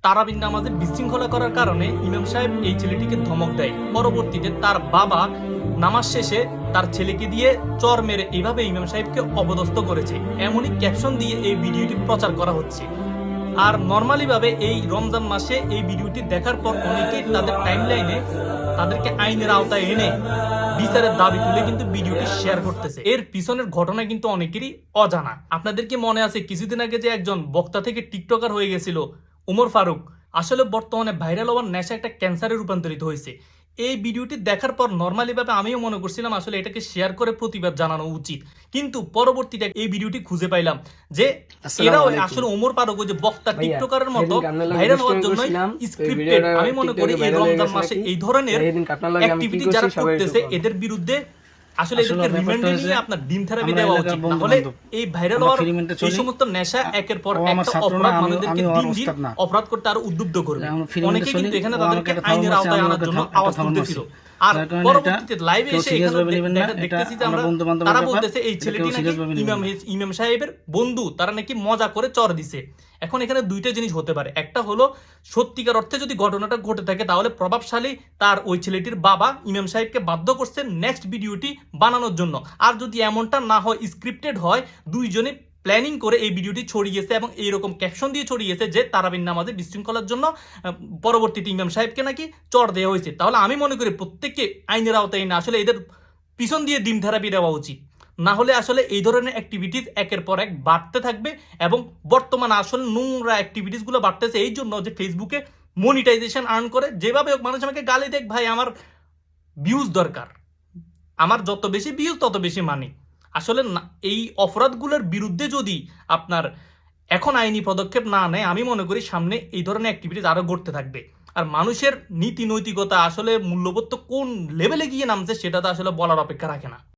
তারাবির নামাজে বিশৃঙ্খলা করার কারণে ইমাম সাহেব এই ছেলেটিকে ধমক দেয়। পরবর্তীতে তার বাবা নামাজ শেষে তার ছেলেকে দিয়ে চর মেরে এইভাবে ইমাম সাহেবকে অপদস্থ করেছে, এমনই ক্যাপশন দিয়ে এই ভিডিওটি প্রচার করা হচ্ছে। আর নর্মালি ভাবে এই রমজান মাসে এই ভিডিওটি দেখার পর অনেকেই তাদের টাইমলাইনে তাদেরকে আইনের আওতায় এনে বিচারের দাবি তুলে কিন্তু ভিডিওটি শেয়ার করতেছে। এর পিছনের ঘটনা কিন্তু অনেকেরই অজানা। আপনাদের কি মনে আছে কিছুদিন আগে যে একজন বক্তা থেকে টিকটকার হয়ে গেছিল ওমর ফারুক? আসলে বর্তমানে ভাইরাল হওয়ার নেশা একটা ক্যান্সারে রূপান্তরিত হয়েছে। এই ভিডিওটি দেখার পর নর্মালি ভাবে আমিও মনে করছিলাম আসলে এটাকে শেয়ার করে প্রতিবাদ জানানো উচিত, কিন্তু পরবর্তীতে এই ভিডিওটি খুঁজে পাইলাম যে এরাও আসলে ওমর ফারুক ওই যে বক্তা টিকটকারের মতো ভাইরাল হওয়ার জন্য স্ক্রিপ্টেড। আমি মনে করি এই রমজান মাসে এই ধরনের অ্যাক্টিভিটি যারা করতেছে এদের বিরুদ্ধে আসলে এদেরকে রিমান্ডে নিয়ে আপনার ডিম থেরাপি দেওয়া উচিত। তাহলে এই ভাইরাল হওয়ার এই সমস্ত নেশা একের পর একটা অপরাধ মানুষদেরকে দিন দিন অপরাধ করতে আরো উদ্বুদ্ধ করবে। অনেকে কিন্তু এখানে তাদেরকে আইনের আওতায় আনার জন্য আওয়াজ তুলতেছিল। আর পরবর্তীতে লাইভে এসে এখানে দেখতেছি যে আমরা তারা বলতেছে এই ছেলেটি নাকি ইমাম সাহেবের বন্ধু, তারা নাকি মজা করে চর দিছে। এখন এখানে দুইটা জিনিস হতে পারে, একটা হলো সত্যিকার অর্থে যদি ঘটনাটা ঘটে থাকে তাহলে প্রভাবশালী তার ওই ছেলেটির বাবা ইমাম সাহেবকে বাধ্য করছে নেক্সট ভিডিওটি বানানোর জন্য। আর যদি এমনটা না হয়, স্ক্রিপ্টেড হয়, দুইজনে প্ল্যানিং করে এই ভিডিওটি ছড়িয়েছে এবং এইরকম ক্যাপশন দিয়ে ছড়িয়েছে যে তারাবির নামাজে বিশৃঙ্খলার জন্য পরবর্তীতে ইমাম সাহেবকে নাকি চর দেওয়া হয়েছে, তাহলে আমি মনে করি প্রত্যেককে আইনের আওতায় না আসলে এদের পিছন দিয়ে ডিম থেরাপি দেওয়া উচিত। না হলে আসলে এই ধরনের অ্যাক্টিভিটিস একের পর এক বাড়তে থাকবে এবং বর্তমানে আসলে নোংরা অ্যাক্টিভিটিসগুলো বাড়তেছে এই জন্য যে ফেসবুকে মনিটাইজেশন আর্ন করে যেভাবে মানুষ আমাকে গালি দেখ, ভাই আমার ভিউজ দরকার, আমার যত বেশি ভিউজ তত বেশি মানি। আসলে এই অপরাধগুলোর বিরুদ্ধে যদি আপনার এখন আইনি পদক্ষেপ না নেয়, আমি মনে করি সামনে এই ধরনের অ্যাক্টিভিটিস আরো ঘটতে থাকবে। আর মানুষের নীতি নৈতিকতা আসলে মূল্যবোধ তো কোন লেভেলে গিয়ে নামছে সেটা তো আসলে বলার অপেক্ষা রাখে না।